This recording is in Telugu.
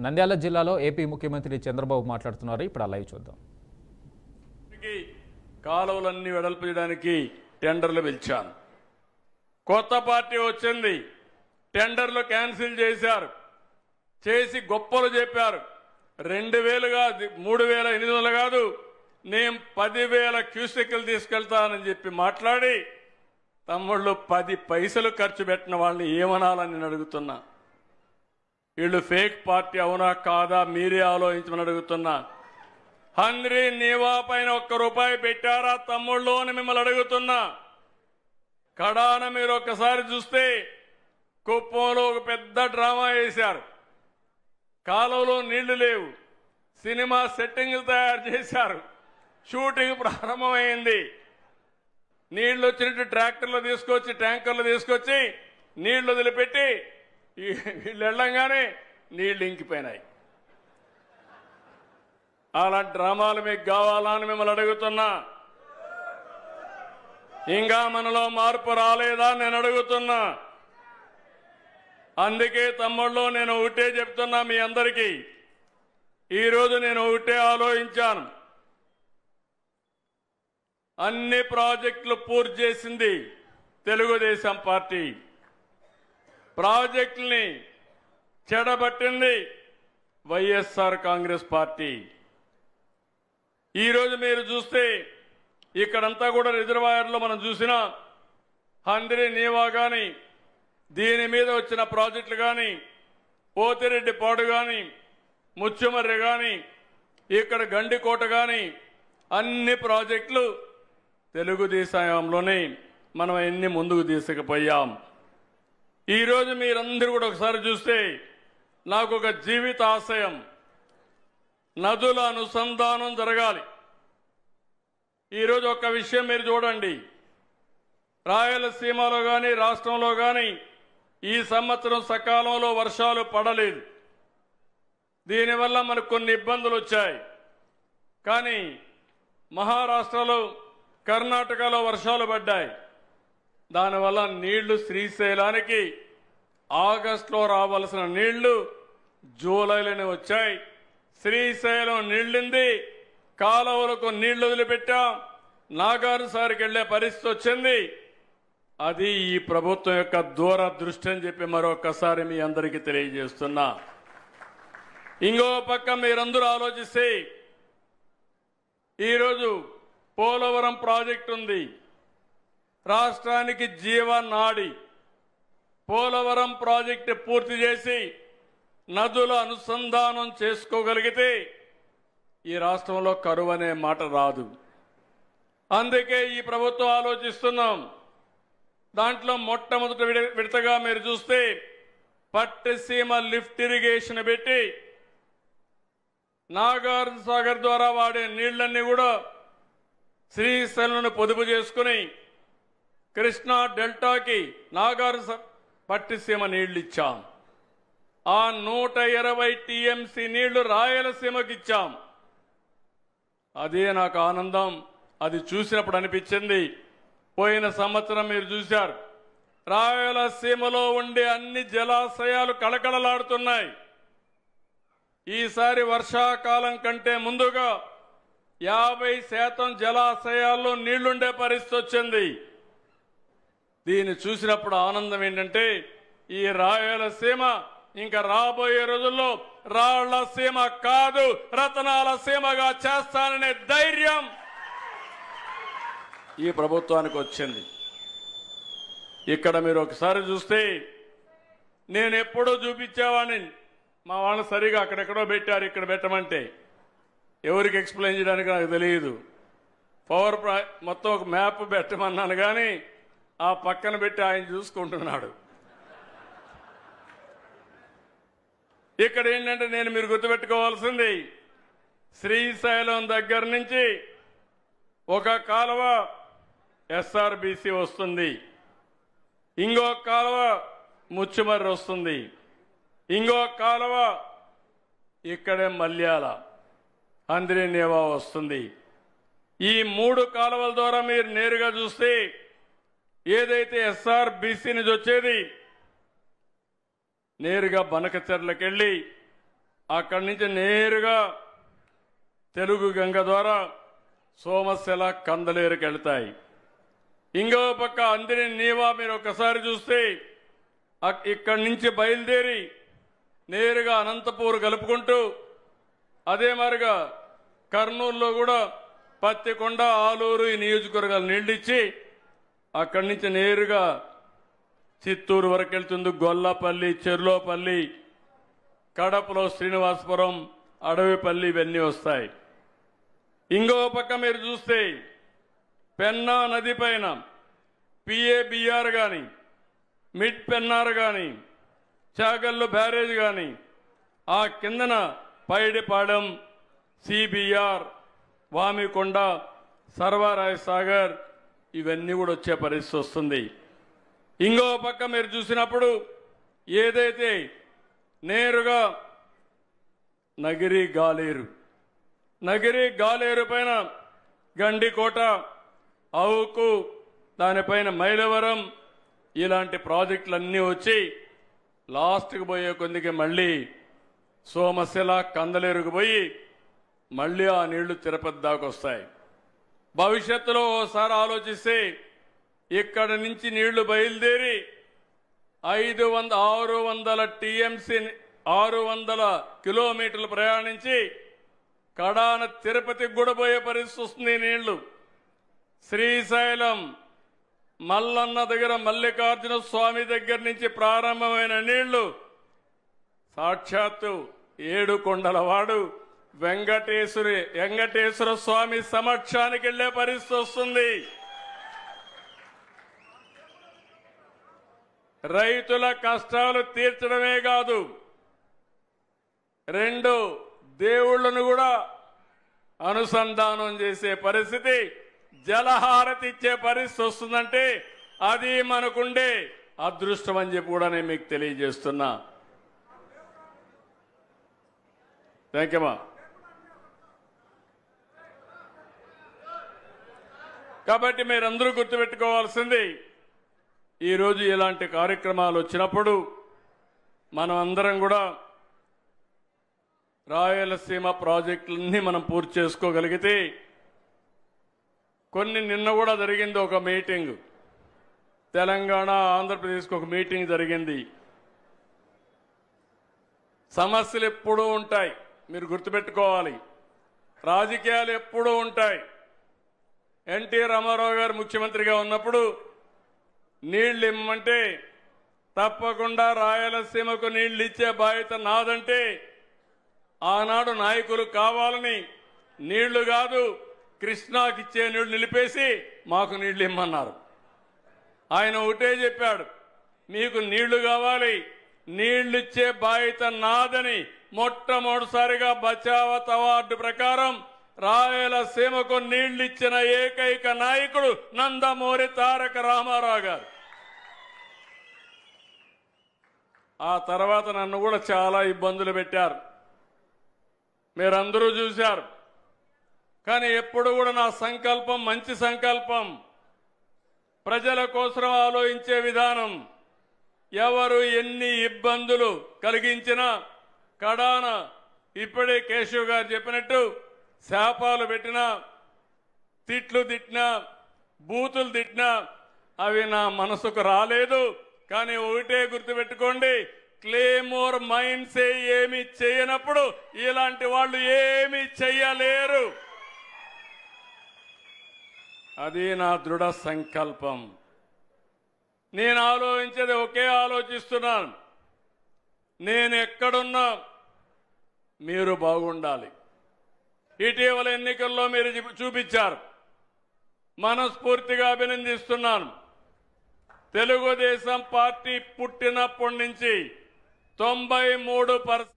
నంద్యాల జిల్లాలో ఏపీ ముఖ్యమంత్రి చంద్రబాబు మాట్లాడుతున్నారు. ఇప్పుడు ఆ లైవ్ చూద్దాం. కాలువలన్నీ వెడల్పు చేయడానికి టెండర్లు పిలిచాను. కొత్త పార్టీ వచ్చింది, టెండర్లు క్యాన్సిల్ చేశారు, చేసి గొప్పలు చెప్పారు. 2000 కాదు, 3800 కాదు, నేను 10,000 క్యూసెక్లు తీసుకెళ్తానని చెప్పి మాట్లాడి తమ్ముళ్ళు 10 పైసలు ఖర్చు పెట్టిన వాళ్ళని ఏమనాలని నేను అడుగుతున్నా. వీళ్ళు ఫేక్ పార్టీ అవునా కాదా మీరే ఆలోచించమని అడుగుతున్నా. హంద్రీ నీవా పైన 1 రూపాయి పెట్టారా తమ్ముళ్ళు అని మిమ్మల్ని అడుగుతున్నా. కడాన మీరు ఒక్కసారి చూస్తే కుప్పంలో ఒక పెద్ద డ్రామా వేశారు. కాలువలో నీళ్లు లేవు, సినిమా సెట్టింగ్లు తయారు చేశారు, షూటింగ్ ప్రారంభమైంది. నీళ్లు వచ్చినట్టు ట్రాక్టర్లు తీసుకొచ్చి ట్యాంకర్లు తీసుకొచ్చి నీళ్లు వదిలిపెట్టి వీళ్ళు వెళ్ళంగానే నీళ్లు ఇంకిపోయినాయి. అలాంటి డ్రామాలు మీకు కావాలా అని మిమ్మల్ని అడుగుతున్నా. ఇంకా మనలో మార్పు రాలేదా నేను అడుగుతున్నా. అందుకే తమ్ముళ్ళు నేను ఒకటే చెప్తున్నా మీ అందరికీ. ఈరోజు నేను ఒకటే ఆలోచించాను. అన్ని ప్రాజెక్టులు పూర్తి చేసింది తెలుగుదేశం పార్టీ, ప్రాజెక్టుల్ని చెడబట్టింది వైఎస్ఆర్ కాంగ్రెస్ పార్టీ. ఈరోజు మీరు చూస్తే ఇక్కడంతా కూడా రిజర్వాయర్లో మనం చూసిన హంద్రీ నీవా కానీ, దీని మీద వచ్చిన ప్రాజెక్టులు కానీ, పోతిరెడ్డి పాడు కానీ, ముచ్చుమర్రి కానీ, ఇక్కడ గండికోట కానీ, అన్ని ప్రాజెక్టులు తెలుగుదేశంలోనే మనం ఎన్ని ముందుకు తీసుకుపోయాం. ఈరోజు మీరందరూ కూడా ఒకసారి చూస్తే నాకు ఒక జీవిత ఆశయం, నదుల అనుసంధానం జరగాలి. ఈరోజు ఒక విషయం మీరు చూడండి, రాయలసీమలో కానీ రాష్ట్రంలో కానీ ఈ సంవత్సరం సకాలంలో వర్షాలు పడలేదు. దీనివల్ల మనకు కొన్ని ఇబ్బందులు వచ్చాయి. కానీ మహారాష్ట్రలో, కర్ణాటకలో వర్షాలు పడ్డాయి. దానివల్ల నీళ్లు శ్రీశైలానికి ఆగస్టులో రావాల్సిన నీళ్లు జూలైలోనే వచ్చాయి. శ్రీశైలం నీళ్లింది, కాలువలకు నీళ్లు వదిలిపెట్టాం, నాగార్జునసాగర్కి వెళ్లే పరిస్థితి వచ్చింది. అది ఈ ప్రభుత్వం యొక్క దూరదృష్టి అని చెప్పి మరొకసారి మీ అందరికీ తెలియజేస్తున్నా. ఇంకో పక్క మీరందరూ ఆలోచిస్తే ఈరోజు పోలవరం ప్రాజెక్టు ఉంది, రాష్ట్రానికి జీవనాడి. పోలవరం ప్రాజెక్టు పూర్తి చేసి నదుల అనుసంధానం చేసుకోగలిగితే ఈ రాష్ట్రంలో కరువు అనే మాట రాదు. అందుకే ఈ ప్రభుత్వం ఆలోచిస్తున్నాం. దాంట్లో మొట్టమొదటి విడతగా మీరు చూస్తే పట్టిసీమ లిఫ్ట్ ఇరిగేషన్ పెట్టి నాగార్జునసాగర్ ద్వారా వాడే నీళ్లన్నీ కూడా శ్రీశైలంను పొదుపు చేసుకుని కృష్ణా డెల్టాకి నాగార్జున పట్టిసీమ నీళ్లు ఇచ్చాం. ఆ 120 టీఎంసీ నీళ్లు రాయలసీమకి ఇచ్చాం. అదే నాకు ఆనందం. అది చూసినప్పుడు అనిపించింది, పోయిన సంవత్సరం మీరు చూశారు, రాయలసీమలో ఉండే అన్ని జలాశయాలు కళకళలాడుతున్నాయి. ఈసారి వర్షాకాలం కంటే ముందుగా 50% జలాశయాల్లో నీళ్లుండే పరిస్థితి వచ్చింది. దీన్ని చూసినప్పుడు ఆనందం ఏంటంటే ఈ రాయలసీమ ఇంకా రాబోయే రోజుల్లో రాళ్లసీమ కాదు, రతనాల సీమగా చేస్తాననే ధైర్యం ఈ ప్రభుత్వానికి వచ్చింది. ఇక్కడ మీరు ఒకసారి చూస్తే నేను ఎప్పుడూ చూపించేవాడిని, మా వాళ్ళు సరిగా అక్కడెక్కడో పెట్టారు, ఇక్కడ పెట్టమంటే ఎవరికి ఎక్స్ప్లెయిన్ చేయడానికి నాకు తెలియదు. మొత్తం ఒక మ్యాప్ పెట్టమన్నాను కానీ ఆ పక్కన పెట్టి ఆయన చూసుకుంటున్నాడు. ఇక్కడ ఏంటంటే నేను మీరు గుర్తుపెట్టుకోవాల్సింది, శ్రీశైలం దగ్గర నుంచి ఒక కాలువ ఎస్ఆర్బీసీ వస్తుంది, ఇంకో కాలువ ముచ్చుమర్రి వస్తుంది, ఇంకో కాలువ ఇక్కడే మల్యాల హంద్రీ నీవా వస్తుంది. ఈ 3 కాలువల ద్వారా మీరు నేరుగా చూస్తే ఏదైతే ఎస్ఆర్బీసీ నుంచి వచ్చేది నేరుగా బనకచెర్లకెళ్ళి అక్కడి నుంచి నేరుగా తెలుగు గంగ ద్వారా సోమశిల కందలేరుకి వెళ్తాయి. ఇంకో పక్క అందిని నీవా మీరు ఒకసారి చూస్తే ఇక్కడి నుంచి బయలుదేరి నేరుగా అనంతపూర్ కలుపుకుంటూ అదే మరిగా కర్నూలులో కూడా పత్తికొండ ఆలూరు ఈ నియోజకవర్గాలు నీళ్ళిచ్చి అక్కడి నుంచి నేరుగా చిత్తూరు వరకు వెళ్తుంది. గొల్లపల్లి, చెర్లోపల్లి, కడపలో శ్రీనివాసపురం, అడవిపల్లి ఇవన్నీ వస్తాయి. ఇంకో పక్క మీరు చూస్తే పెన్నా నది పైన పిఏబిఆర్ కానీ, మిడ్ పెన్నార్ కానీ, చాగల్లు బ్యారేజ్ కానీ, ఆ కిందన పైడిపాడెం, సిబిఆర్, వామికొండ, సర్వారాయ్ సాగర్ ఇవన్నీ కూడా వచ్చే పరిస్థితి వస్తుంది. ఇంకో పక్క మీరు చూసినప్పుడు ఏదైతే నేరుగా నగిరి గాలేరు పైన గండికోట, అవుకు, దానిపైన మైలవరం ఇలాంటి ప్రాజెక్టులన్నీ వచ్చి లాస్ట్కి పోయే కొద్దికి మళ్ళీ సోమశిల కందలేరుకు పోయి మళ్ళీ ఆ నీళ్లు తిరుపతి దాకా వస్తాయి. భవిష్యత్తులో ఓసారి ఆలోచిస్తే ఇక్కడ నుంచి నీళ్లు బయలుదేరి 600 టీఎంసీ 600 కిలోమీటర్లు ప్రయాణించి కడాన తిరుపతికి కూడా పోయే పరిస్థితి వస్తుంది. నీళ్లు శ్రీశైలం మల్లన్న దగ్గర మల్లికార్జున స్వామి దగ్గర నుంచి ప్రారంభమైన నీళ్లు సాక్షాత్తు ఏడుకొండలవాడు వెంకటేశ్వర స్వామి సమక్షానికి వెళ్లే పరిస్థితి వస్తుంది. రైతుల కష్టాలు తీర్చడమే కాదు, 2 దేవుళ్లను కూడా అనుసంధానం చేసే పరిస్థితి, జలహారతి ఇచ్చే పరిస్థితి వస్తుందంటే అది మనకుండే అదృష్టం అని చెప్పి కూడా నేను మీకు తెలియజేస్తున్నా. థ్యాంక్ యూ మా. కాబట్టి మీరందరూ గుర్తుపెట్టుకోవాల్సింది, ఈరోజు ఇలాంటి కార్యక్రమాలు వచ్చినప్పుడు మనం అందరం కూడా రాయలసీమ ప్రాజెక్టులన్నీ మనం పూర్తి చేసుకోగలిగితే, నిన్న కూడా జరిగింది ఒక మీటింగ్, తెలంగాణ ఆంధ్రప్రదేశ్కి ఒక మీటింగ్ జరిగింది. సమస్యలు ఎప్పుడూ ఉంటాయి, మీరు గుర్తుపెట్టుకోవాలి. రాజకీయాలు ఎప్పుడూ ఉంటాయి. ఎన్టీ రామారావు గారు ముఖ్యమంత్రిగా ఉన్నప్పుడు నీళ్లు ఇమ్మంటే తప్పకుండా రాయలసీమకు నీళ్లు ఇచ్చే బాధ్యత నాదంటే ఆనాడు నాయకులు కావాలని నీళ్లు కాదు కృష్ణాకి ఇచ్చే నీళ్లు నిలిపేసి మాకు నీళ్లు ఇమ్మన్నారు. ఆయన ఒకటే చెప్పాడు, మీకు నీళ్లు కావాలి, నీళ్లు ఇచ్చే బాధ్యత నాదని మొట్టమొదటిసారిగా బచావత్ అవార్డు ప్రకారం రాయలసీమకు నీళ్లు ఇచ్చిన ఏకైక నాయకుడు నందమూరి తారక రామారావు గారు. ఆ తర్వాత నన్ను కూడా చాలా ఇబ్బందులు పెట్టారు, మీరందరూ చూశారు. కానీ ఎప్పుడు కూడా నా సంకల్పం మంచి సంకల్పం, ప్రజల కోసం ఆలోచించే విధానం. ఎవరు ఎన్ని ఇబ్బందులు కలిగించినా కడాన ఇప్పుడే కేశవ్ గారు చెప్పినట్టు శాపాలు పెట్టినా, తిట్లు తిట్టినా, బూతులు తిట్టినా అవి నా మనసుకు రాలేదు. కానీ ఒకటే గుర్తుపెట్టుకోండి, క్లేమోర్ మైండ్స్ ఏమి చేయనప్పుడు ఇలాంటి వాళ్ళు ఏమి చెయ్యలేరు. అది నా దృఢ సంకల్పం. నేను ఆలోచించేది ఒకే ఆలోచిస్తున్నాను, నేను ఎక్కడున్నా మీరు బాగుండాలి. ఇటీవల ఎన్నికల్లో మీరు చూపించారు, మనస్ఫూర్తిగా అభినందిస్తున్నాను. తెలుగుదేశం పార్టీ పుట్టినప్పటి నుంచి 93%